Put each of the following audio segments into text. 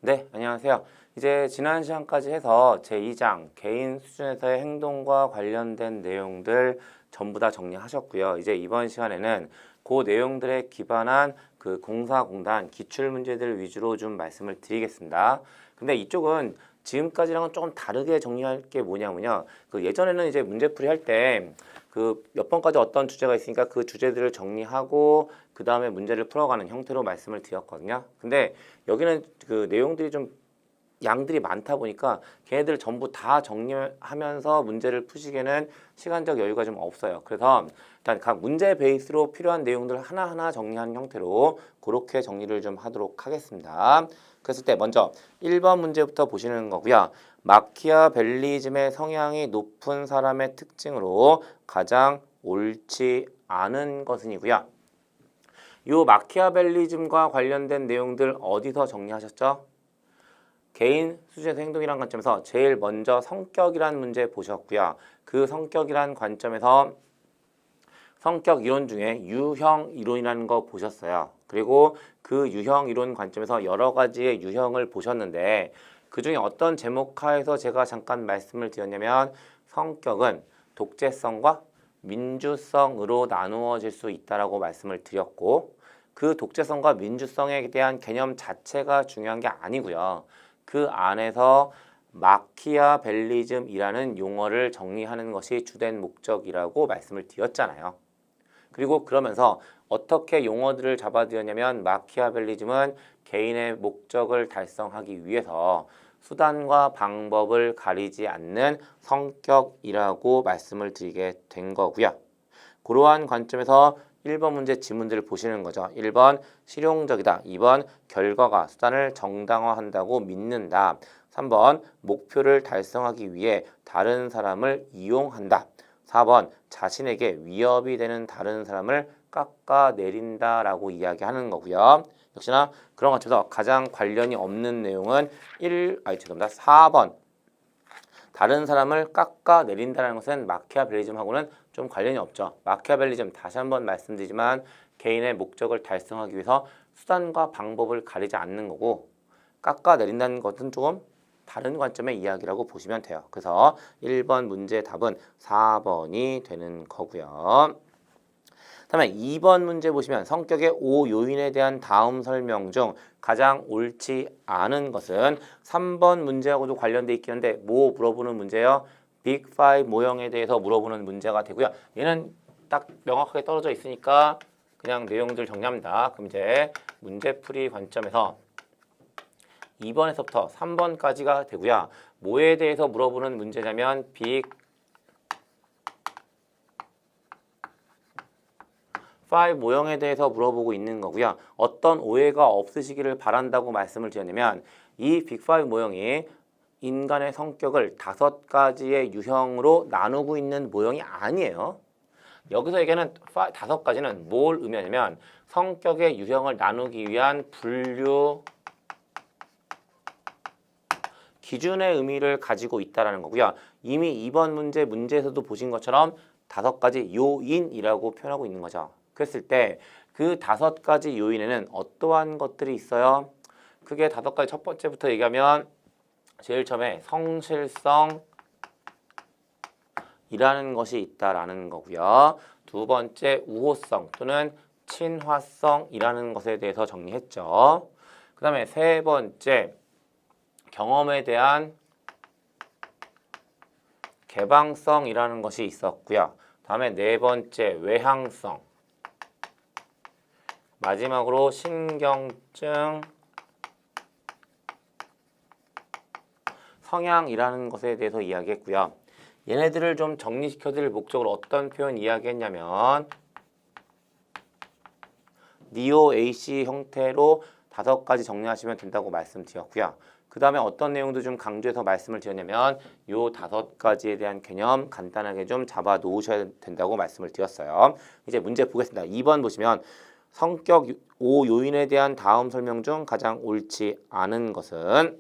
네, 안녕하세요. 이제 지난 시간까지 해서 제2장 개인 수준에서의 행동과 관련된 내용들 전부 다 정리하셨고요. 이제 이번 시간에는 그 내용들에 기반한 그 공사공단 기출문제들 위주로 좀 말씀을 드리겠습니다. 근데 이쪽은 지금까지랑은 조금 다르게 정리할 게 뭐냐면요. 그 예전에는 이제 문제풀이 할 때 그 몇 번까지 어떤 주제가 있으니까 그 주제들을 정리하고 그 다음에 문제를 풀어가는 형태로 말씀을 드렸거든요. 근데 여기는 그 내용들이 좀 양들이 많다 보니까 걔네들 전부 다 정리하면서 문제를 푸시기에는 시간적 여유가 좀 없어요. 그래서 일단 각 문제 베이스로 필요한 내용들 하나하나 정리하는 형태로 그렇게 정리를 좀 하도록 하겠습니다. 그랬을 때 먼저 1번 문제부터 보시는 거고요. 마키아벨리즘의 성향이 높은 사람의 특징으로 가장 옳지 않은 것은이고요. 요 마키아벨리즘과 관련된 내용들 어디서 정리하셨죠? 개인 수준에서 행동이란 관점에서 제일 먼저 성격이란 문제 보셨고요. 그 성격이란 관점에서 성격 이론 중에 유형 이론이라는 거 보셨어요. 그리고 그 유형 이론 관점에서 여러 가지의 유형을 보셨는데 그 중에 어떤 제목 하에서 제가 잠깐 말씀을 드렸냐면 성격은 독재성과 민주성으로 나누어질 수 있다라고 말씀을 드렸고 그 독재성과 민주성에 대한 개념 자체가 중요한 게 아니고요. 그 안에서 마키아벨리즘이라는 용어를 정리하는 것이 주된 목적이라고 말씀을 드렸잖아요. 그리고 그러면서 어떻게 용어들을 잡아드렸냐면 마키아벨리즘은 개인의 목적을 달성하기 위해서 수단과 방법을 가리지 않는 성격이라고 말씀을 드리게 된 거고요. 그러한 관점에서 1번 문제 지문들을 보시는 거죠. 1번 실용적이다. 2번 결과가 수단을 정당화한다고 믿는다. 3번 목표를 달성하기 위해 다른 사람을 이용한다. 4번 자신에게 위협이 되는 다른 사람을 깎아내린다 라고 이야기하는 거고요. 역시나 그런 것처럼 가장 관련이 없는 내용은 4번 다른 사람을 깎아내린다는 것은 마키아벨리즘하고는 좀 관련이 없죠. 마키아벨리즘 다시 한번 말씀드리지만 개인의 목적을 달성하기 위해서 수단과 방법을 가리지 않는 거고 깎아내린다는 것은 조금 다른 관점의 이야기라고 보시면 돼요. 그래서 1번 문제 답은 4번이 되는 거고요. 다음에 2번 문제 보시면 성격의 5요인에 대한 다음 설명 중 가장 옳지 않은 것은 3번 문제하고도 관련돼 있긴 한데 뭐 물어보는 문제예요? 빅5 모형에 대해서 물어보는 문제가 되고요. 얘는 딱 명확하게 떨어져 있으니까 그냥 내용들 정리합니다. 그럼 이제 문제풀이 관점에서 2번에서부터 3번까지가 되고요. 뭐에 대해서 물어보는 문제냐면 빅5 모형에 대해서 물어보고 있는 거고요. 어떤 오해가 없으시기를 바란다고 말씀을 드렸냐면 이 빅5 모형이 인간의 성격을 5가지의 유형으로 나누고 있는 모형이 아니에요. 여기서 얘기하는 5가지는 뭘 의미하냐면 성격의 유형을 나누기 위한 분류 기준의 의미를 가지고 있다는 거고요. 이미 2번 문제에서도 보신 것처럼 5가지 요인이라고 표현하고 있는 거죠. 그랬을 때 그 5가지 요인에는 어떠한 것들이 있어요? 크게 5가지 첫 번째부터 얘기하면 제일 처음에 성실성이라는 것이 있다라는 거고요. 두 번째 우호성 또는 친화성이라는 것에 대해서 정리했죠. 그 다음에 세 번째 경험에 대한 개방성이라는 것이 있었고요. 다음에 네 번째 외향성, 마지막으로 신경증, 성향이라는 것에 대해서 이야기했고요. 얘네들을 좀 정리시켜 드릴 목적으로 어떤 표현 이야기했냐면 니오 AC 형태로 5가지 정리하시면 된다고 말씀드렸고요. 그 다음에 어떤 내용도 좀 강조해서 말씀을 드렸냐면 요 5가지에 대한 개념 간단하게 좀 잡아 놓으셔야 된다고 말씀을 드렸어요. 이제 문제 보겠습니다. 2번 보시면 성격 5요인에 대한 다음 설명 중 가장 옳지 않은 것은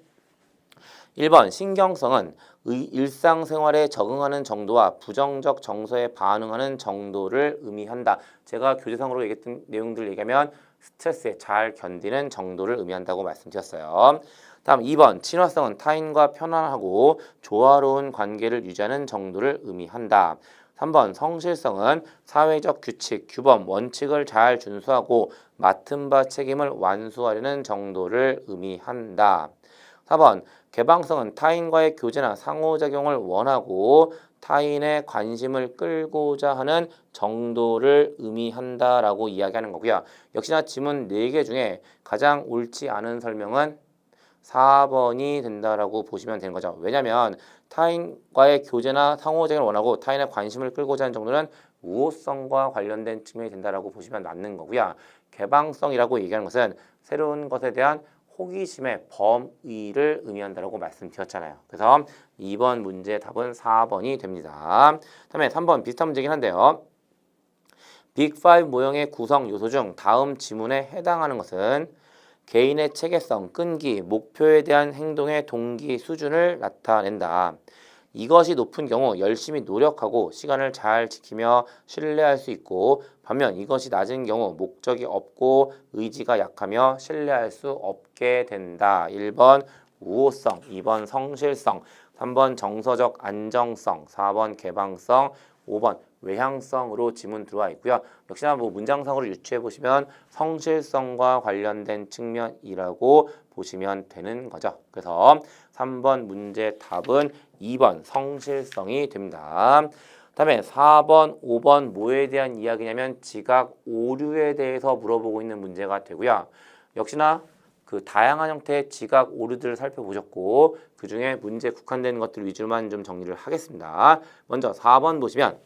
1번 신경성은 일상생활에 적응하는 정도와 부정적 정서에 반응하는 정도를 의미한다. 제가 교재상으로 얘기했던 내용들을 얘기하면 스트레스에 잘 견디는 정도를 의미한다고 말씀드렸어요. 다음 2번 친화성은 타인과 편안하고 조화로운 관계를 유지하는 정도를 의미한다. 3번 성실성은 사회적 규칙, 규범, 원칙을 잘 준수하고 맡은 바 책임을 완수하려는 정도를 의미한다. 4번 개방성은 타인과의 교제나 상호작용을 원하고 타인의 관심을 끌고자 하는 정도를 의미한다라고 이야기하는 거고요. 역시나 지문 4개 중에 가장 옳지 않은 설명은 4번이 된다라고 보시면 되는 거죠. 왜냐하면 타인과의 교제나 상호작용을 원하고 타인의 관심을 끌고자 하는 정도는 우호성과 관련된 측면이 된다라고 보시면 맞는 거고요. 개방성이라고 얘기하는 것은 새로운 것에 대한 호기심의 범위를 의미한다라고 말씀드렸잖아요. 그래서 2번 문제의 답은 4번이 됩니다. 다음에 3번 비슷한 문제긴 한데요. 빅5 모형의 구성 요소 중 다음 지문에 해당하는 것은 개인의 체계성, 끈기, 목표에 대한 행동의 동기 수준을 나타낸다. 이것이 높은 경우 열심히 노력하고 시간을 잘 지키며 신뢰할 수 있고 반면 이것이 낮은 경우 목적이 없고 의지가 약하며 신뢰할 수 없게 된다. 1번 우호성, 2번 성실성, 3번 정서적 안정성, 4번 개방성, 5번 외향성으로 지문 들어와 있고요. 역시나 뭐 문장상으로 유추해 보시면 성실성과 관련된 측면이라고 보시면 되는 거죠. 그래서 3번 문제 답은 2번 성실성이 됩니다. 다음에 4번, 5번 뭐에 대한 이야기냐면 지각 오류에 대해서 물어보고 있는 문제가 되고요. 역시나 그 다양한 형태의 지각 오류들을 살펴보셨고 그 중에 문제에 국한되는 것들 위주로만 좀 정리를 하겠습니다. 먼저 4번 보시면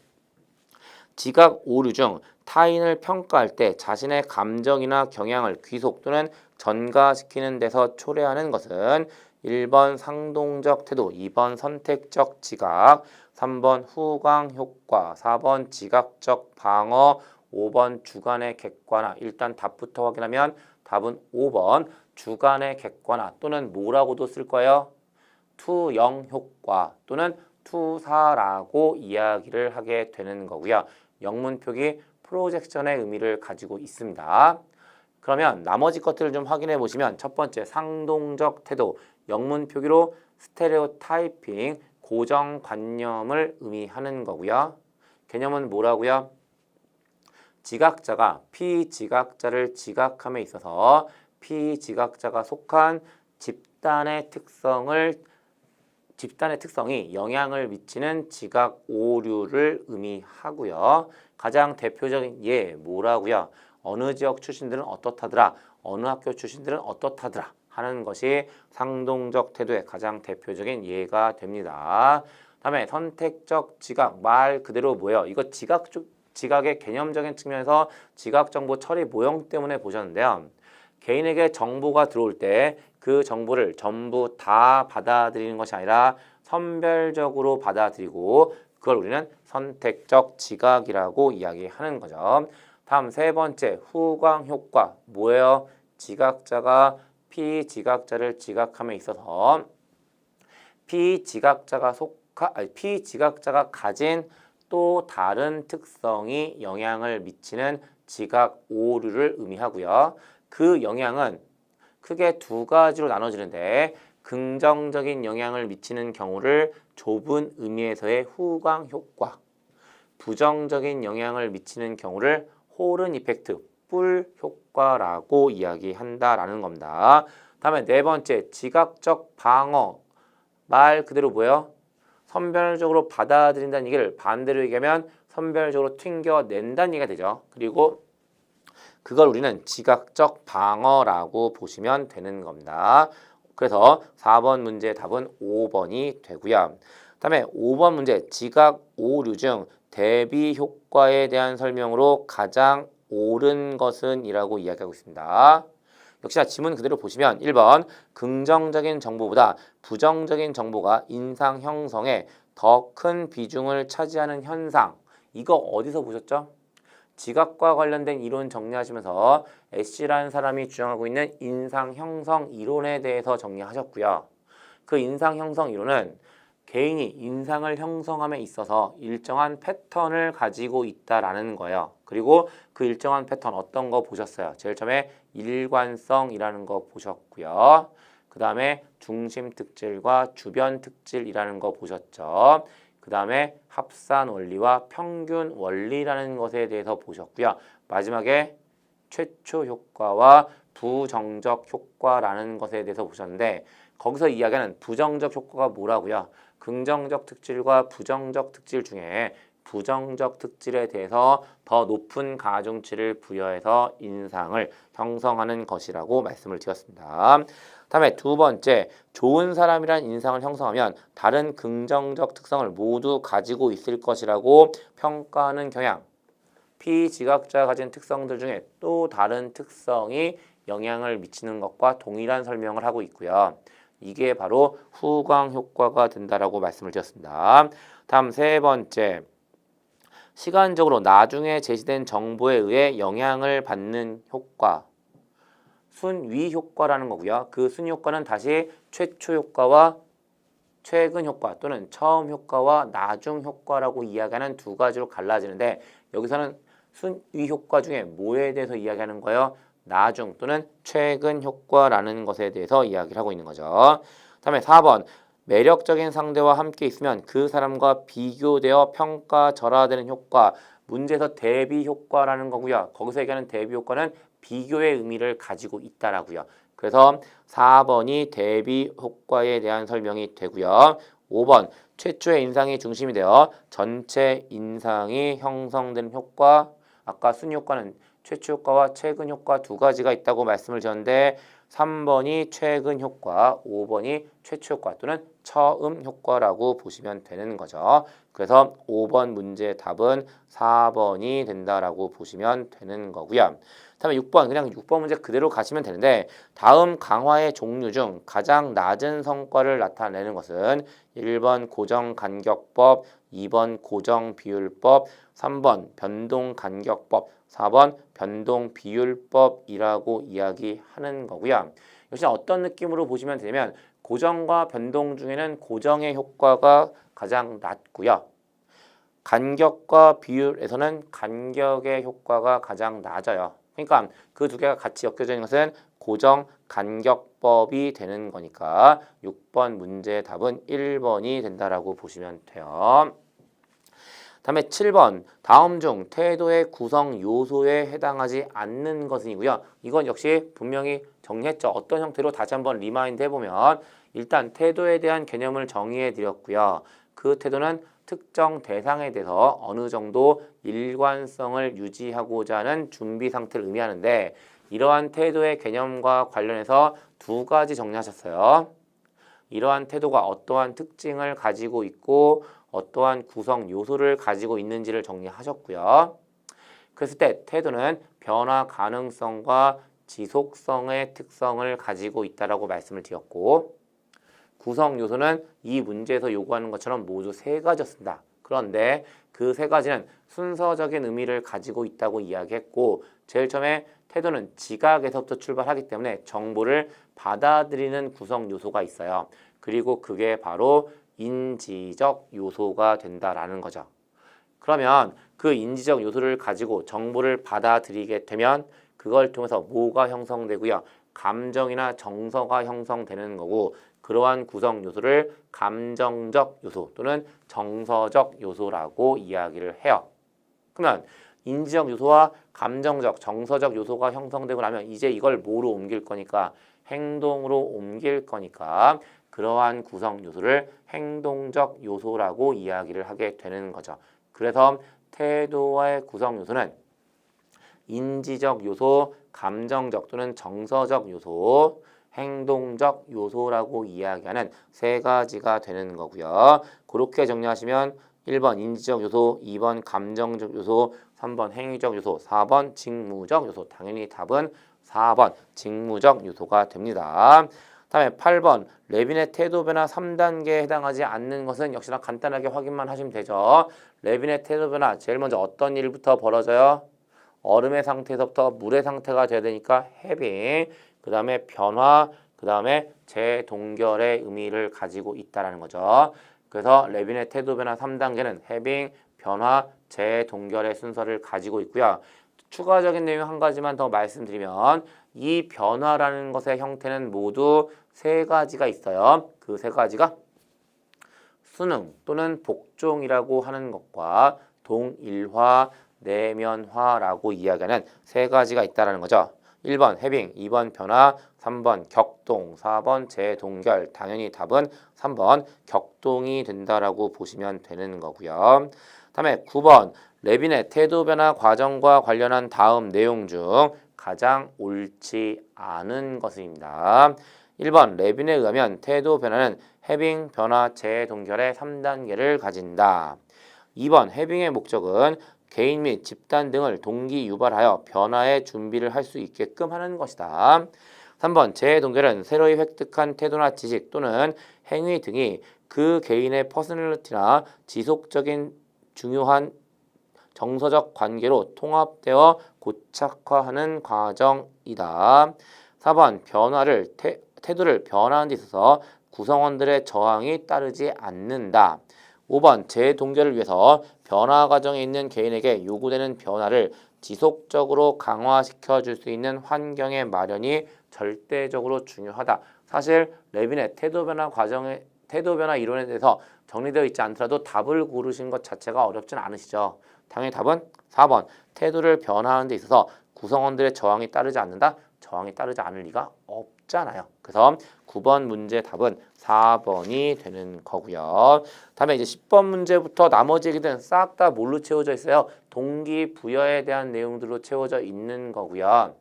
지각 오류 중 타인을 평가할 때 자신의 감정이나 경향을 귀속 또는 전가시키는 데서 초래하는 것은 1번 상동적 태도, 2번 선택적 지각, 3번 후광 효과, 4번 지각적 방어, 5번 주관의 객관화. 일단 답부터 확인하면 답은 5번 주관의 객관화 또는 뭐라고도 쓸 거예요? 투영 효과 또는 투사라고 이야기를 하게 되는 거고요. 영문 표기 프로젝션의 의미를 가지고 있습니다. 그러면 나머지 것들을 좀 확인해 보시면 첫 번째 상동적 태도, 영문 표기로 스테레오타이핑, 고정관념을 의미하는 거고요. 개념은 뭐라고요? 지각자가 피지각자를 지각함에 있어서 피지각자가 속한 집단의 특성이 영향을 미치는 지각 오류를 의미하고요. 가장 대표적인 예 뭐라고요? 어느 지역 출신들은 어떻다더라, 어느 학교 출신들은 어떻다더라 하는 것이 상동적 태도의 가장 대표적인 예가 됩니다. 다음에 선택적 지각, 말 그대로 뭐예요? 이거 지각의 개념적인 측면에서 지각정보 처리 모형 때문에 보셨는데요. 개인에게 정보가 들어올 때 그 정보를 전부 다 받아들이는 것이 아니라 선별적으로 받아들이고 그걸 우리는 선택적 지각이라고 이야기하는 거죠. 다음 세 번째 후광 효과 뭐예요? 지각자가 피지각자를 지각함에 있어서 피지각자가 가진 또 다른 특성이 영향을 미치는 지각 오류를 의미하고요. 그 영향은 크게 두 가지로 나눠지는데 긍정적인 영향을 미치는 경우를 좁은 의미에서의 후광 효과, 부정적인 영향을 미치는 경우를 홀은 이펙트, 뿔 효과라고 이야기한다라는 겁니다. 다음에 네 번째 지각적 방어, 말 그대로 뭐예요? 선별적으로 받아들인다는 얘기를 반대로 얘기하면 선별적으로 튕겨낸다는 얘기가 되죠. 그리고 그걸 우리는 지각적 방어라고 보시면 되는 겁니다. 그래서 4번 문제의 답은 5번이 되고요. 다음에 5번 문제 지각 오류 중 대비 효과에 대한 설명으로 가장 옳은 것은 이라고 이야기하고 있습니다. 역시나 지문 그대로 보시면 1번 긍정적인 정보보다 부정적인 정보가 인상 형성에 더 큰 비중을 차지하는 현상. 이거 어디서 보셨죠? 지각과 관련된 이론 정리하시면서 애쉬라는 사람이 주장하고 있는 인상 형성 이론에 대해서 정리하셨고요. 그 인상 형성 이론은 개인이 인상을 형성함에 있어서 일정한 패턴을 가지고 있다라는 거예요. 그리고 그 일정한 패턴 어떤 거 보셨어요? 제일 처음에 일관성이라는 거 보셨고요. 그 다음에 중심 특질과 주변 특질이라는 거 보셨죠. 그 다음에 합산 원리와 평균 원리라는 것에 대해서 보셨고요. 마지막에 최초 효과와 부정적 효과라는 것에 대해서 보셨는데 거기서 이야기하는 부정적 효과가 뭐라고요? 긍정적 특질과 부정적 특질 중에 부정적 특질에 대해서 더 높은 가중치를 부여해서 인상을 형성하는 것이라고 말씀을 드렸습니다. 다음에 두 번째, 좋은 사람이란 인상을 형성하면 다른 긍정적 특성을 모두 가지고 있을 것이라고 평가하는 경향. 피지각자가 가진 특성들 중에 또 다른 특성이 영향을 미치는 것과 동일한 설명을 하고 있고요. 이게 바로 후광 효과가 된다라고 말씀을 드렸습니다. 다음 세 번째, 시간적으로 나중에 제시된 정보에 의해 영향을 받는 효과. 순위 효과라는 거고요. 그 순위 효과는 다시 최초 효과와 최근 효과 또는 처음 효과와 나중 효과라고 이야기하는 두 가지로 갈라지는데 여기서는 순위 효과 중에 뭐에 대해서 이야기하는 거예요? 나중 또는 최근 효과라는 것에 대해서 이야기를 하고 있는 거죠. 다음에 4번 매력적인 상대와 함께 있으면 그 사람과 비교되어 평가절하되는 효과. 문제에서 대비 효과라는 거고요. 거기서 얘기하는 대비 효과는 비교의 의미를 가지고 있다라고요. 그래서 4번이 대비 효과에 대한 설명이 되고요. 5번 최초의 인상이 중심이 되어 전체 인상이 형성되는 효과. 아까 순위 효과는 최초 효과와 최근 효과 두 가지가 있다고 말씀을 드렸는데 3번이 최근 효과, 5번이 최초 효과 또는 처음 효과라고 보시면 되는 거죠. 그래서 5번 문제의 답은 4번이 된다라고 보시면 되는 거고요. 다음에 6번 그냥 6번 문제 그대로 가시면 되는데 다음 강화의 종류 중 가장 낮은 성과를 나타내는 것은 1번 고정간격법, 2번 고정비율법, 3번 변동간격법, 4번 변동비율법이라고 이야기하는 거고요. 역시 어떤 느낌으로 보시면 되냐면 고정과 변동 중에는 고정의 효과가 가장 낮고요. 간격과 비율에서는 간격의 효과가 가장 낮아요. 그러니까 그 두 개가 같이 엮여져 있는 것은 고정 간격법이 되는 거니까 6번 문제의 답은 1번이 된다라고 보시면 돼요. 다음에 7번 다음 중 태도의 구성 요소에 해당하지 않는 것이고요. 이건 역시 분명히 정리했죠. 어떤 형태로 다시 한번 리마인드 해보면 일단 태도에 대한 개념을 정의해 드렸고요. 그 태도는 특정 대상에 대해서 어느 정도 일관성을 유지하고자 하는 준비 상태를 의미하는데 이러한 태도의 개념과 관련해서 두 가지 정리하셨어요. 이러한 태도가 어떠한 특징을 가지고 있고 어떠한 구성 요소를 가지고 있는지를 정리하셨고요. 그랬을 때 태도는 변화 가능성과 지속성의 특성을 가지고 있다라고 말씀을 드렸고 구성 요소는 이 문제에서 요구하는 것처럼 모두 세 가지였습니다. 그런데 그 세 가지는 순서적인 의미를 가지고 있다고 이야기했고 제일 처음에 태도는 지각에서부터 출발하기 때문에 정보를 받아들이는 구성 요소가 있어요. 그리고 그게 바로 인지적 요소가 된다라는 거죠. 그러면 그 인지적 요소를 가지고 정보를 받아들이게 되면 그걸 통해서 뭐가 형성되고요. 감정이나 정서가 형성되는 거고 그러한 구성 요소를 감정적 요소 또는 정서적 요소라고 이야기를 해요. 그러면 인지적 요소와 감정적, 정서적 요소가 형성되고 나면 이제 이걸 뭐로 옮길 거니까 행동으로 옮길 거니까 그러한 구성 요소를 행동적 요소라고 이야기를 하게 되는 거죠. 그래서 태도의 구성 요소는 인지적 요소, 감정적 또는 정서적 요소, 행동적 요소라고 이야기하는 세 가지가 되는 거고요. 그렇게 정리하시면 1번 인지적 요소, 2번 감정적 요소, 3번 행위적 요소, 4번 직무적 요소. 당연히 답은 4번 직무적 요소가 됩니다. 다음에 8번 레빈의 태도 변화 3단계에 해당하지 않는 것은 역시나 간단하게 확인만 하시면 되죠. 레빈의 태도 변화 제일 먼저 어떤 일부터 벌어져요? 얼음의 상태에서부터 물의 상태가 돼야 되니까 해빙, 그 다음에 변화, 그 다음에 재동결의 의미를 가지고 있다는 거죠. 그래서 레빈의 태도 변화 3단계는 해빙, 변화, 재동결의 순서를 가지고 있고요. 추가적인 내용 한 가지만 더 말씀드리면 이 변화라는 것의 형태는 모두 세 가지가 있어요. 그 세 가지가 수능 또는 복종이라고 하는 것과 동일화, 내면화라고 이야기하는 세 가지가 있다는 거죠. 1번 해빙, 2번 변화, 3번 격동, 4번 재동결. 당연히 답은 3번 격동이 된다라고 보시면 되는 거고요. 다음에 9번 레빈의 태도 변화 과정과 관련한 다음 내용 중 가장 옳지 않은 것입니다. 1번 레빈에 의하면 태도 변화는 해빙, 변화, 재동결의 3단계를 가진다. 2번 해빙의 목적은 개인 및 집단 등을 동기 유발하여 변화의 준비를 할 수 있게끔 하는 것이다. 3번 재동결은 새로이 획득한 태도나 지식 또는 행위 등이 그 개인의 퍼스널리티나 지속적인 중요한 정서적 관계로 통합되어 고착화하는 과정이다. 4번 변화를 태도를 변화하는 데 있어서 구성원들의 저항이 따르지 않는다. 5번 재동결을 위해서 변화 과정에 있는 개인에게 요구되는 변화를 지속적으로 강화시켜 줄 수 있는 환경의 마련이 절대적으로 중요하다. 사실 레빈의 태도 변화 이론에 대해서 정리되어 있지 않더라도 답을 고르신 것 자체가 어렵진 않으시죠. 당연히 답은 4번 태도를 변화하는 데 있어서 구성원들의 저항이 따르지 않는다. 저항이 따르지 않을 리가 없잖아요. 그래서 9번 문제 답은 4번이 되는 거고요. 다음에 이제 10번 문제부터 나머지 얘기들은 싹 다 뭘로 채워져 있어요? 동기부여에 대한 내용들로 채워져 있는 거고요.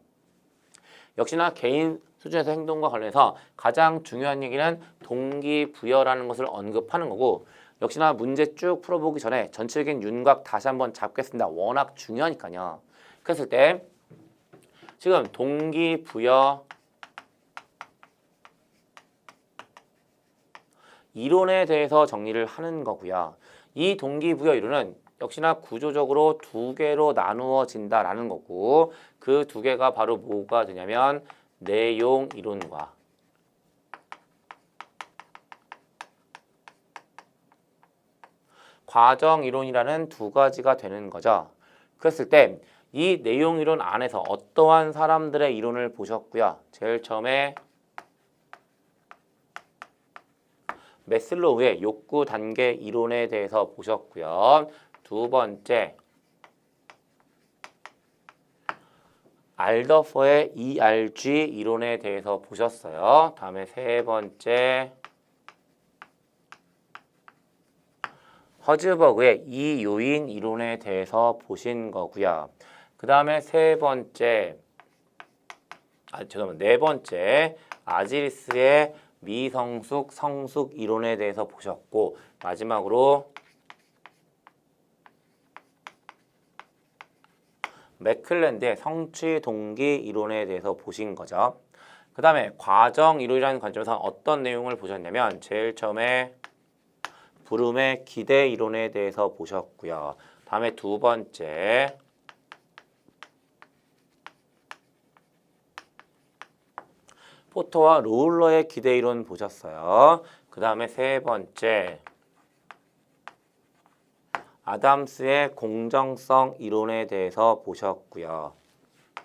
역시나 개인 수준에서 행동과 관련해서 가장 중요한 얘기는 동기부여라는 것을 언급하는 거고, 역시나 문제 쭉 풀어보기 전에 전체적인 윤곽 다시 한번 잡겠습니다. 워낙 중요하니까요. 그랬을 때 지금 동기부여 이론에 대해서 정리를 하는 거고요. 이 동기부여 이론은 역시나 구조적으로 두 개로 나누어진다라는 거고, 그 두 개가 바로 뭐가 되냐면 내용 이론과 과정 이론이라는 두 가지가 되는 거죠. 그랬을 때 이 내용 이론 안에서 어떠한 사람들의 이론을 보셨고요. 제일 처음에 매슬로우의 욕구 단계 이론에 대해서 보셨고요. 두 번째 알더퍼의 ERG 이론에 대해서 보셨어요. 다음에 세 번째 허즈버그의 이요인 이론에 대해서 보신 거고요. 그 다음에 네 번째 아지리스의 미성숙 성숙 이론에 대해서 보셨고, 마지막으로 맥클랜드의 성취 동기 이론에 대해서 보신 거죠. 그 다음에 과정 이론이라는 관점에서 어떤 내용을 보셨냐면 제일 처음에 브룸의 기대 이론에 대해서 보셨고요. 다음에 두 번째 포터와 로울러의 기대 이론 보셨어요. 그 다음에 세 번째 아담스의 공정성 이론에 대해서 보셨고요.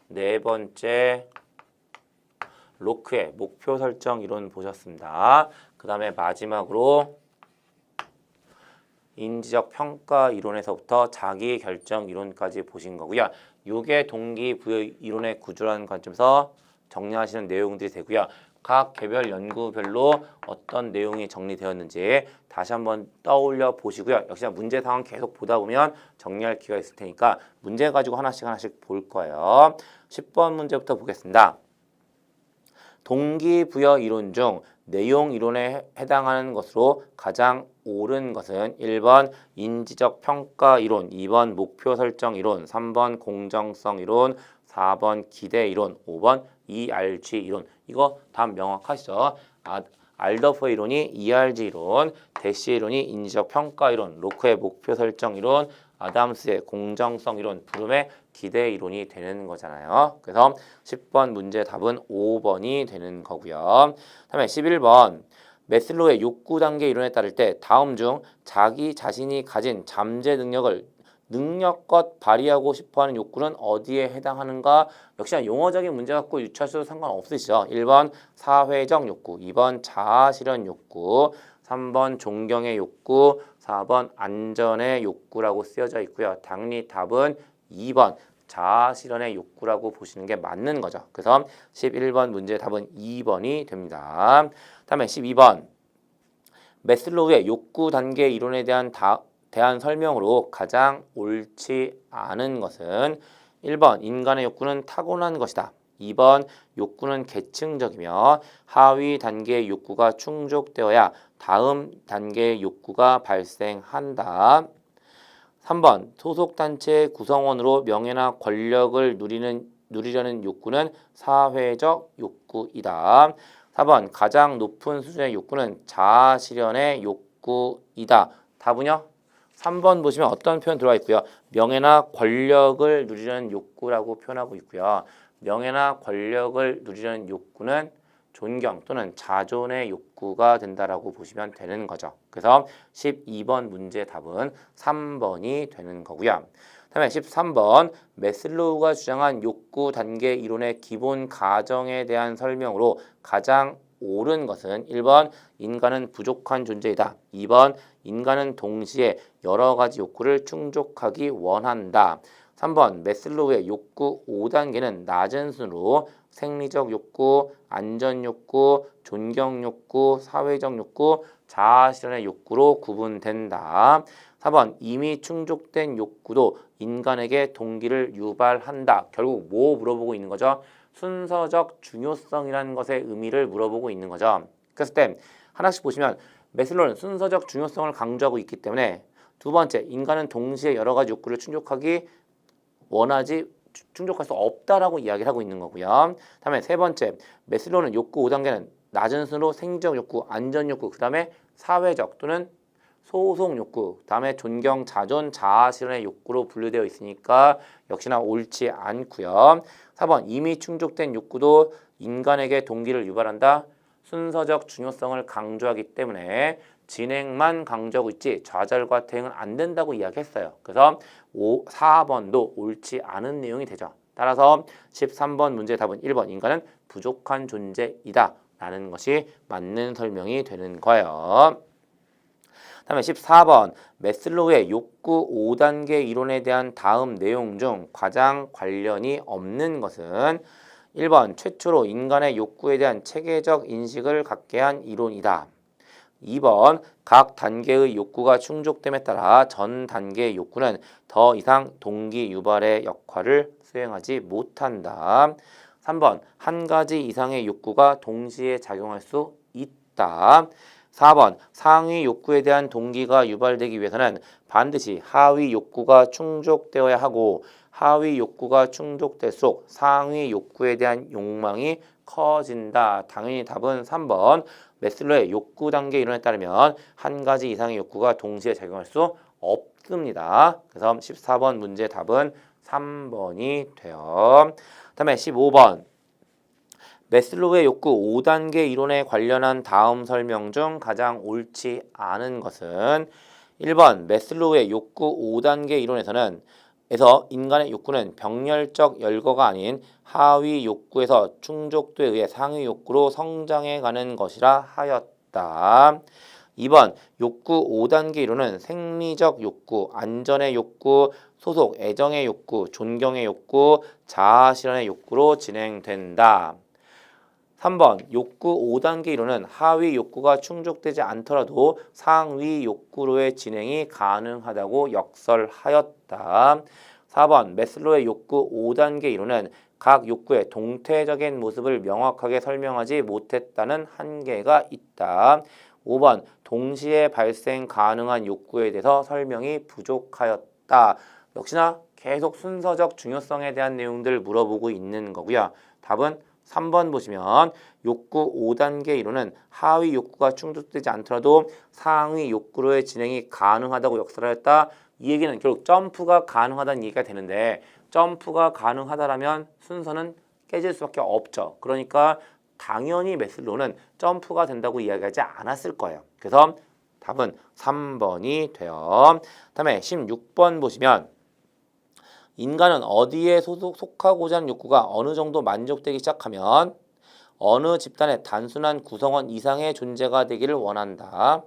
네 번째 로크의 목표 설정 이론 보셨습니다. 그 다음에 마지막으로 인지적 평가 이론에서부터 자기 결정 이론까지 보신 거고요. 이게 동기부여 이론의 구조라는 관점에서 정리하시는 내용들이 되고요. 각 개별 연구별로 어떤 내용이 정리되었는지 다시 한번 떠올려 보시고요. 역시나 문제 상황 계속 보다 보면 정리할 기회가 있을 테니까 문제 가지고 하나씩 볼 거예요. 10번 문제부터 보겠습니다. 동기부여 이론 중 내용 이론에 해당하는 것으로 가장 옳은 것은 1번 인지적 평가 이론, 2번 목표 설정 이론, 3번 공정성 이론, 4번 기대 이론, 5번 ERG 이론. 이거 답 명확하시죠? 알더퍼 이론이 ERG 이론, 대시 이론이 인지적 평가 이론, 로크의 목표 설정 이론, 아담스의 공정성 이론, 브룸의 기대 이론이 되는 거잖아요. 그래서 10번 문제 답은 5번이 되는 거고요. 다음에 11번 매슬로우의 욕구 단계 이론에 따를 때 다음 중 자기 자신이 가진 잠재 능력을 능력껏 발휘하고 싶어하는 욕구는 어디에 해당하는가? 역시나 용어적인 문제 갖고 유추하셔도 상관없으시죠. 1번 사회적 욕구, 2번 자아실현 욕구, 3번 존경의 욕구, 4번 안전의 욕구라고 쓰여져 있고요. 당연히 답은 2번 자아실현의 욕구라고 보시는 게 맞는 거죠. 그래서 11번 문제 답은 2번이 됩니다. 다음에 12번 매슬로우의 욕구 단계 이론에 대한 설명으로 가장 옳지 않은 것은 1번 인간의 욕구는 타고난 것이다. 2번 욕구는 계층적이며 하위 단계의 욕구가 충족되어야 다음 단계의 욕구가 발생한다. 3번 소속단체의 구성원으로 명예나 권력을 누리려는 욕구는 사회적 욕구이다. 4번 가장 높은 수준의 욕구는 자아실현의 욕구이다. 답은요? 3번 보시면 어떤 표현 들어가 있고요. 명예나 권력을 누리려는 욕구라고 표현하고 있고요. 명예나 권력을 누리려는 욕구는 존경 또는 자존의 욕구가 된다라고 보시면 되는 거죠. 그래서 12번 문제 답은 3번이 되는 거고요. 다음에 13번 매슬로우가 주장한 욕구 단계 이론의 기본 가정에 대한 설명으로 가장 옳은 것은 1번 인간은 부족한 존재이다. 2번 인간은 동시에 여러 가지 욕구를 충족하기 원한다. 3번 매슬로우의 욕구 5단계는 낮은 순으로 생리적 욕구, 안전 욕구, 존경 욕구, 사회적 욕구, 자아실현의 욕구로 구분된다. 4번 이미 충족된 욕구도 인간에게 동기를 유발한다. 결국 뭐 물어보고 있는 거죠? 순서적 중요성이라는 것의 의미를 물어보고 있는 거죠. 그랬을 때 하나씩 보시면 매슬로우는 순서적 중요성을 강조하고 있기 때문에 두 번째, 인간은 동시에 여러 가지 욕구를 충족할 수 없다라고 이야기를 하고 있는 거고요. 다음에 세 번째, 매슬로우는 욕구 5단계는 낮은 순으로 생리적 욕구, 안전 욕구, 그 다음에 사회적 또는 소속 욕구, 다음에 존경, 자존, 자아 실현의 욕구로 분류되어 있으니까 역시나 옳지 않고요. 4번, 이미 충족된 욕구도 인간에게 동기를 유발한다. 순서적 중요성을 강조하기 때문에 진행만 강조하고 있지 좌절과 대응은 안 된다고 이야기했어요. 그래서 4번도 옳지 않은 내용이 되죠. 따라서 13번 문제 답은 1번 인간은 부족한 존재이다 라는 것이 맞는 설명이 되는 거예요. 다음에 14번 매슬로우의 욕구 5단계 이론에 대한 다음 내용 중 가장 관련이 없는 것은 1번 최초로 인간의 욕구에 대한 체계적 인식을 갖게 한 이론이다. 2번 각 단계의 욕구가 충족됨에 따라 전 단계의 욕구는 더 이상 동기 유발의 역할을 수행하지 못한다. 3번 한 가지 이상의 욕구가 동시에 작용할 수 있다. 4번 상위 욕구에 대한 동기가 유발되기 위해서는 반드시 하위 욕구가 충족되어야 하고 하위 욕구가 충족될수록 상위 욕구에 대한 욕망이 커진다. 당연히 답은 3번 매슬로우의 욕구 단계 이론에 따르면 한 가지 이상의 욕구가 동시에 작용할 수 없습니다. 그래서 14번 문제 답은 3번이 돼요. 다음에 15번 매슬로우의 욕구 5단계 이론에 관련한 다음 설명 중 가장 옳지 않은 것은 1번 매슬로우의 욕구 5단계 이론에서는 인간의 욕구는 병렬적 열거가 아닌 하위 욕구에서 충족도에 의해 상위 욕구로 성장해가는 것이라 하였다. 2번 욕구 5단계 이론은 생리적 욕구, 안전의 욕구, 소속, 애정의 욕구, 존경의 욕구, 자아 실현의 욕구로 진행된다. 3번 욕구 5단계 이론은 하위 욕구가 충족되지 않더라도 상위 욕구로의 진행이 가능하다고 역설하였다. 4번 매슬로우의 욕구 5단계 이론은 각 욕구의 동태적인 모습을 명확하게 설명하지 못했다는 한계가 있다. 5번 동시에 발생 가능한 욕구에 대해서 설명이 부족하였다. 역시나 계속 순서적 중요성에 대한 내용들 물어보고 있는 거고요. 답은 3번 보시면 욕구 5단계 이론은 하위 욕구가 충족되지 않더라도 상위 욕구로의 진행이 가능하다고 역설하였다. 이 얘기는 결국 점프가 가능하다는 얘기가 되는데 점프가 가능하다라면 순서는 깨질 수밖에 없죠. 그러니까 당연히 메슬로우는 점프가 된다고 이야기하지 않았을 거예요. 그래서 답은 3번이 돼요. 다음에 16번 보시면 인간은 어디에 속하고자 하는 욕구가 어느 정도 만족되기 시작하면 어느 집단의 단순한 구성원 이상의 존재가 되기를 원한다.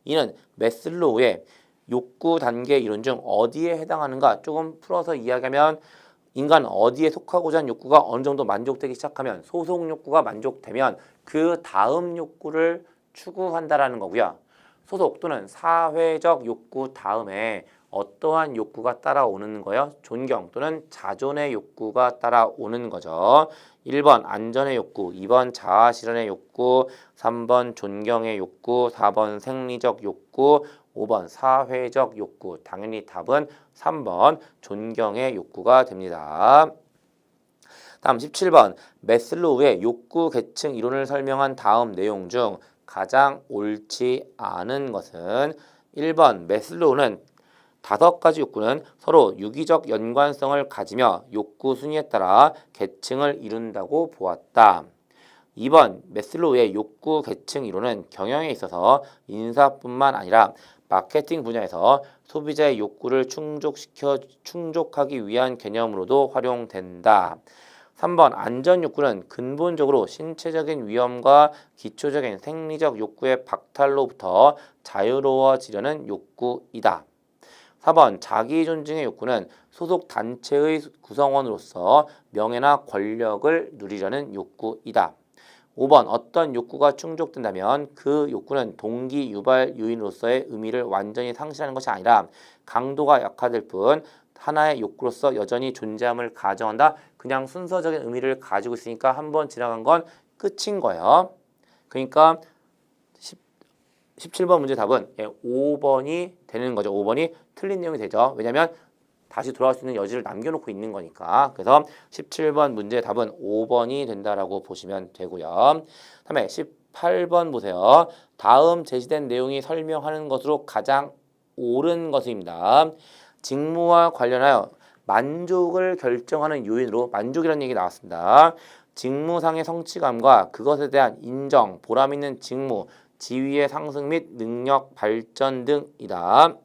이는 메슬로우의 욕구 단계 이론 중 어디에 해당하는가 조금 풀어서 이야기하면 인간은 어디에 속하고자 하는 욕구가 어느 정도 만족되기 시작하면 소속 욕구가 만족되면 그 다음 욕구를 추구한다라는 거고요. 소속 또는 사회적 욕구 다음에 어떠한 욕구가 따라오는 거예요? 존경 또는 자존의 욕구가 따라오는 거죠. 1번 안전의 욕구, 2번 자아 실현의 욕구, 3번 존경의 욕구, 4번 생리적 욕구, 5번 사회적 욕구. 당연히 답은 3번 존경의 욕구가 됩니다. 다음 17번 메슬로우의 욕구 계층 이론을 설명한 다음 내용 중 가장 옳지 않은 것은 1번 메슬로우는 5가지 욕구는 서로 유기적 연관성을 가지며 욕구 순위에 따라 계층을 이룬다고 보았다. 2번 메슬로우의 욕구 계층 이론은 경영에 있어서 인사뿐만 아니라 마케팅 분야에서 소비자의 욕구를 충족하기 위한 개념으로도 활용된다. 3번 안전 욕구는 근본적으로 신체적인 위험과 기초적인 생리적 욕구의 박탈로부터 자유로워지려는 욕구이다. 4번 자기 존중의 욕구는 소속 단체의 구성원으로서 명예나 권력을 누리려는 욕구이다. 5번 어떤 욕구가 충족된다면 그 욕구는 동기 유발 요인으로서의 의미를 완전히 상실하는 것이 아니라 강도가 약화될 뿐 하나의 욕구로서 여전히 존재함을 가정한다. 그냥 순서적인 의미를 가지고 있으니까 한번 지나간 건 끝인 거예요. 그러니까 17번 문제 답은 5번이 되는 거죠. 5번이 틀린 내용이 되죠. 왜냐하면 다시 돌아올 수 있는 여지를 남겨놓고 있는 거니까. 그래서 17번 문제 답은 5번이 된다라고 보시면 되고요. 다음에 18번 보세요. 다음 제시된 내용이 설명하는 것으로 가장 옳은 것입니다. 직무와 관련하여 만족을 결정하는 요인으로 만족이라는 얘기 나왔습니다. 직무상의 성취감과 그것에 대한 인정, 보람 있는 직무, 지위의 상승 및 능력 발전 등이다.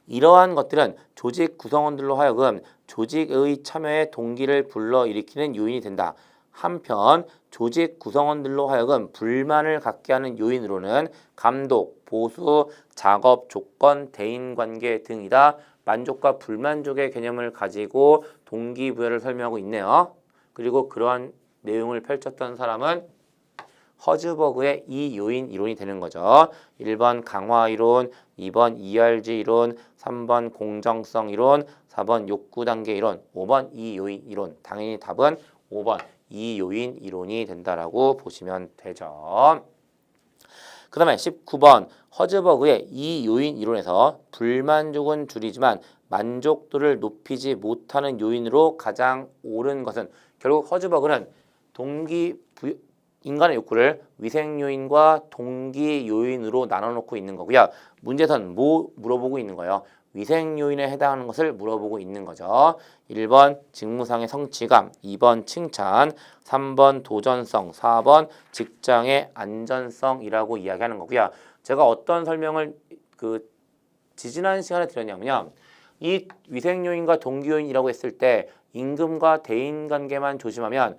이러한 것들은 조직 구성원들로 하여금 조직의 참여의 동기를 불러일으키는 요인이 된다. 한편 조직 구성원들로 하여금 불만을 갖게 하는 요인으로는 감독, 보수, 작업 조건, 대인관계 등이다. 만족과 불만족의 개념을 가지고 동기부여를 설명하고 있네요. 그리고 그러한 내용을 펼쳤던 사람은 허즈버그의 이 요인 이론이 되는 거죠. 1번 강화 이론, 2번 ERG 이론, 3번 공정성 이론, 4번 욕구 단계 이론, 5번 이 요인 이론. 당연히 답은 5번 이 요인 이론이 된다라고 보시면 되죠. 그 다음에 19번 허즈버그의 이 요인 이론에서 불만족은 줄이지만 만족도를 높이지 못하는 요인으로 가장 옳은 것은 결국 허즈버그는 인간의 욕구를 위생 요인과 동기 요인으로 나눠놓고 있는 거고요. 문제에서는 뭐 물어보고 있는 거예요? 위생 요인에 해당하는 것을 물어보고 있는 거죠. 1번 직무상의 성취감, 2번 칭찬, 3번 도전성, 4번 직장의 안전성이라고 이야기하는 거고요. 제가 어떤 설명을 지지난 시간에 드렸냐면요. 이 위생 요인과 동기 요인이라고 했을 때 임금과 대인 관계만 조심하면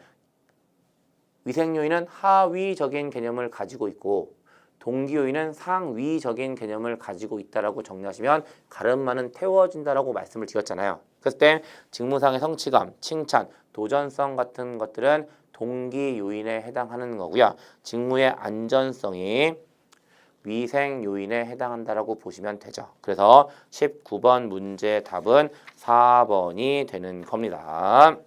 위생 요인은 하위적인 개념을 가지고 있고 동기 요인은 상위적인 개념을 가지고 있다라고 정리하시면 가름만은 태워진다라고 말씀을 드렸잖아요. 그랬을 때 직무상의 성취감, 칭찬, 도전성 같은 것들은 동기 요인에 해당하는 거고요. 직무의 안전성이 위생 요인에 해당한다라고 보시면 되죠. 그래서 19번 문제 답은 4번이 되는 겁니다.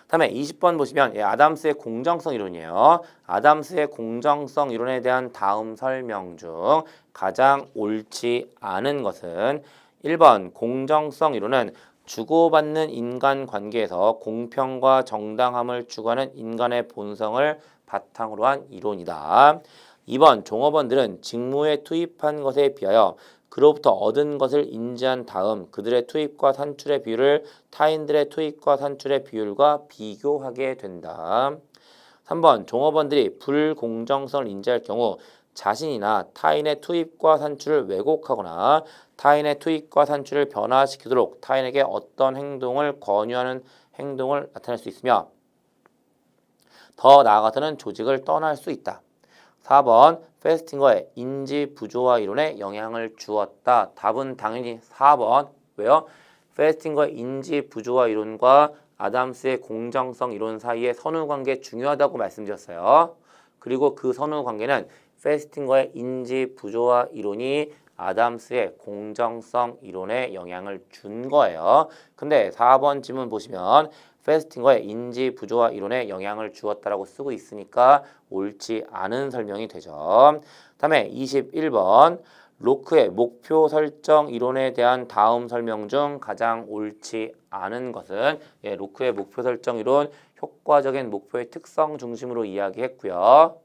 다음에 20번 보시면 아담스의 공정성 이론이에요. 아담스의 공정성 이론에 대한 다음 설명 중 가장 옳지 않은 것은 1번 공정성 이론은 주고받는 인간 관계에서 공평과 정당함을 추구하는 인간의 본성을 바탕으로 한 이론이다. 2번 종업원들은 직무에 투입한 것에 비하여 그로부터 얻은 것을 인지한 다음 그들의 투입과 산출의 비율을 타인들의 투입과 산출의 비율과 비교하게 된다. 3번 종업원들이 불공정성을 인지할 경우 자신이나 타인의 투입과 산출을 왜곡하거나 타인의 투입과 산출을 변화시키도록 타인에게 어떤 행동을 권유하는 행동을 나타낼 수 있으며 더 나아가서는 조직을 떠날 수 있다. 4번 페스팅거의 인지 부조화 이론에 영향을 주었다. 답은 당연히 4번. 왜요? 페스팅거의 인지 부조화 이론과 아담스의 공정성 이론 사이의 선후 관계 중요하다고 말씀드렸어요. 그리고 그 선후 관계는 페스팅거의 인지 부조화 이론이 아담스의 공정성 이론에 영향을 준 거예요. 근데 4번 지문 보시면 페스팅거의 인지 부조화 이론에 영향을 주었다라고 쓰고 있으니까 옳지 않은 설명이 되죠. 다음에 21번 로크의 목표 설정 이론에 대한 다음 설명 중 가장 옳지 않은 것은 로크의 목표 설정 이론 효과적인 목표의 특성 중심으로 이야기했고요.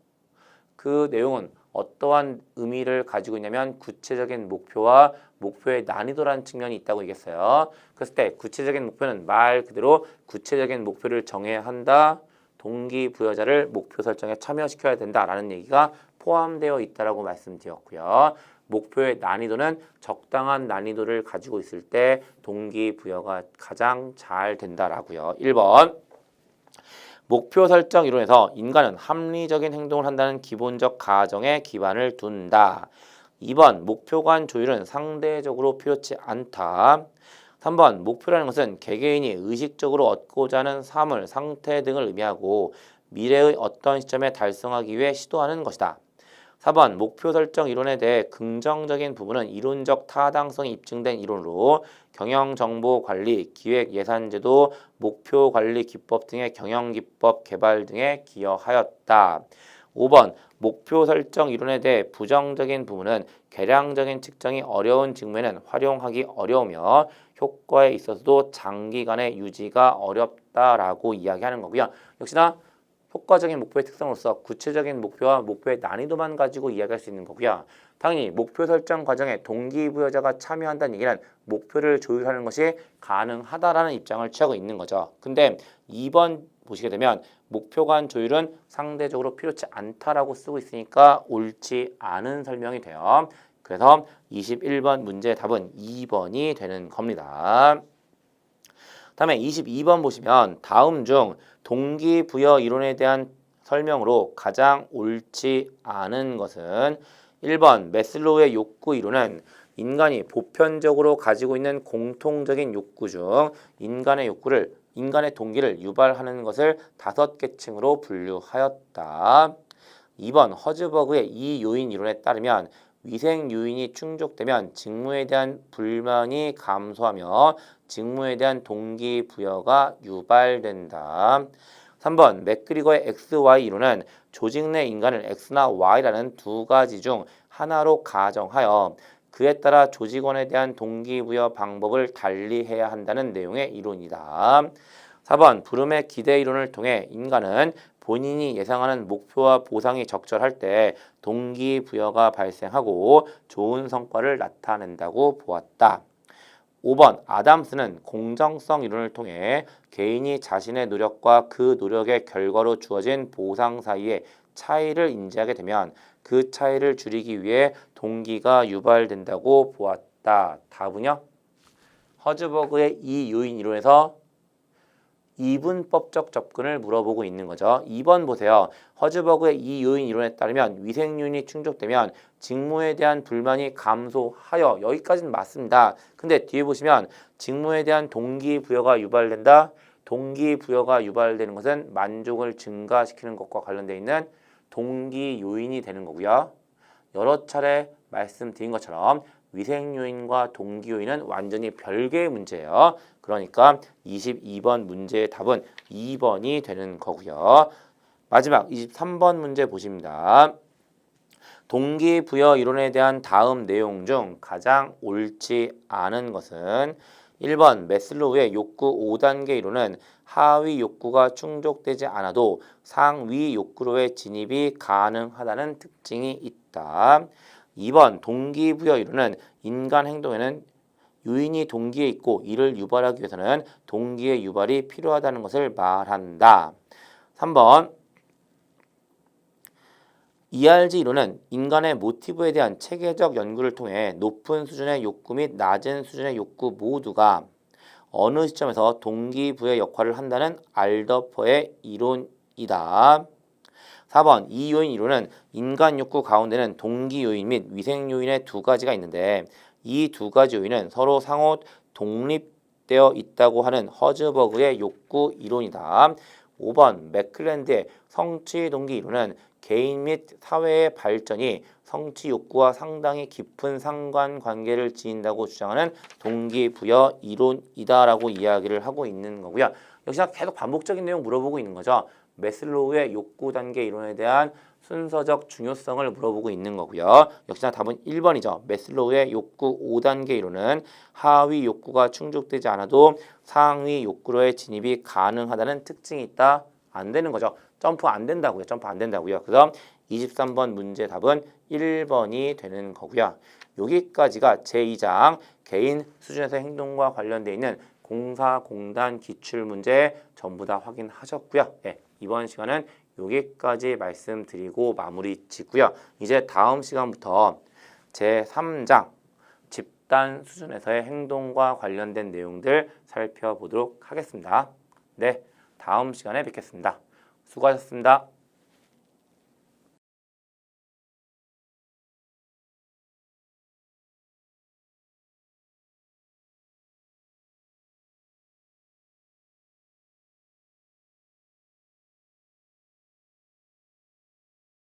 그 내용은 어떠한 의미를 가지고 있냐면 구체적인 목표와 목표의 난이도라는 측면이 있다고 얘기했어요. 그랬을 때 구체적인 목표는 말 그대로 구체적인 목표를 정해야 한다. 동기부여자를 목표 설정에 참여시켜야 된다라는 얘기가 포함되어 있다라고 말씀드렸고요. 목표의 난이도는 적당한 난이도를 가지고 있을 때 동기부여가 가장 잘 된다라고요. 1번 목표 설정 이론에서 인간은 합리적인 행동을 한다는 기본적 가정에 기반을 둔다. 2번 목표관 조율은 상대적으로 필요치 않다. 3번 목표라는 것은 개개인이 의식적으로 얻고자 하는 사물, 상태 등을 의미하고 미래의 어떤 시점에 달성하기 위해 시도하는 것이다. 4번 목표 설정 이론에 대해 긍정적인 부분은 이론적 타당성이 입증된 이론으로 경영정보관리, 기획예산제도, 목표관리 기법 등의 경영기법 개발 등에 기여하였다. 5번 목표 설정 이론에 대해 부정적인 부분은 계량적인 측정이 어려운 직무에는 활용하기 어려우며 효과에 있어서도 장기간의 유지가 어렵다라고 이야기하는 거고요. 역시나 효과적인 목표의 특성으로서 구체적인 목표와 목표의 난이도만 가지고 이야기할 수 있는 거고요. 당연히 목표 설정 과정에 동기부여자가 참여한다는 얘기는 목표를 조율하는 것이 가능하다라는 입장을 취하고 있는 거죠. 근데 2번 보시게 되면 목표간 조율은 상대적으로 필요치 않다라고 쓰고 있으니까 옳지 않은 설명이 돼요. 그래서 21번 문제의 답은 2번이 되는 겁니다. 다음에 22번 보시면 다음 중 동기부여 이론에 대한 설명으로 가장 옳지 않은 것은 1번 매슬로우의 욕구 이론은 인간이 보편적으로 가지고 있는 공통적인 욕구 중 인간의 동기를 유발하는 것을 5계층으로 분류하였다. 2번 허즈버그의 이 요인 이론에 따르면 위생 요인이 충족되면 직무에 대한 불만이 감소하며 직무에 대한 동기부여가 유발된다. 3번 맥그리거의 XY 이론은 조직 내 인간을 X나 Y라는 두 가지 중 하나로 가정하여 그에 따라 조직원에 대한 동기부여 방법을 달리해야 한다는 내용의 이론이다. 4번 브룸의 기대 이론을 통해 인간은 본인이 예상하는 목표와 보상이 적절할 때 동기부여가 발생하고 좋은 성과를 나타낸다고 보았다. 5번 아담스는 공정성 이론을 통해 개인이 자신의 노력과 그 노력의 결과로 주어진 보상 사이의 차이를 인지하게 되면 그 차이를 줄이기 위해 동기가 유발된다고 보았다. 답은요? 허즈버그의 이 요인 이론에서 이분법적 접근을 물어보고 있는 거죠. 2번 보세요. 허즈버그의 이 요인 이론에 따르면 위생 요인이 충족되면 직무에 대한 불만이 감소하여 여기까지는 맞습니다. 근데 뒤에 보시면 직무에 대한 동기부여가 유발된다. 동기부여가 유발되는 것은 만족을 증가시키는 것과 관련되어 있는 동기 요인이 되는 거고요. 여러 차례 말씀드린 것처럼 위생 요인과 동기 요인은 완전히 별개의 문제예요. 그러니까 22번 문제의 답은 2번이 되는 거고요. 마지막 23번 문제 보십니다. 동기부여 이론에 대한 다음 내용 중 가장 옳지 않은 것은 1번 매슬로우의 욕구 5단계 이론은 하위 욕구가 충족되지 않아도 상위 욕구로의 진입이 가능하다는 특징이 있다. 2번 동기부여 이론은 인간 행동에는 요인이 동기에 있고 이를 유발하기 위해서는 동기의 유발이 필요하다는 것을 말한다. 3번 ERG 이론은 인간의 모티브에 대한 체계적 연구를 통해 높은 수준의 욕구 및 낮은 수준의 욕구 모두가 어느 시점에서 동기부여 역할을 한다는 알더퍼의 이론이다. 4번 이 요인 이론은 인간 욕구 가운데는 동기 요인 및 위생 요인의 두 가지가 있는데 이 두 가지 요인은 서로 상호 독립되어 있다고 하는 허즈버그의 욕구 이론이다. 5번 맥클랜드의 성취 동기 이론은 개인 및 사회의 발전이 성취 욕구와 상당히 깊은 상관관계를 지닌다고 주장하는 동기부여 이론이다라고 이야기를 하고 있는 거고요. 역시나 계속 반복적인 내용 물어보고 있는 거죠. 매슬로우의 욕구 단계 이론에 대한 순서적 중요성을 물어보고 있는 거고요. 역시나 답은 1번이죠. 매슬로우의 욕구 5단계 이론은 하위 욕구가 충족되지 않아도 상위 욕구로의 진입이 가능하다는 특징이 있다. 안 되는 거죠. 점프 안 된다고요. 점프 안 된다고요. 그래서 23번 문제 답은 1번이 되는 거고요. 여기까지가 제2장 개인 수준에서 행동과 관련되어 있는 공사공단 기출문제 전부 다 확인하셨고요. 네, 이번 시간은 여기까지 말씀드리고 마무리 짓고요. 이제 다음 시간부터 제3장 집단 수준에서의 행동과 관련된 내용들 살펴보도록 하겠습니다. 네, 다음 시간에 뵙겠습니다. 수고하셨습니다.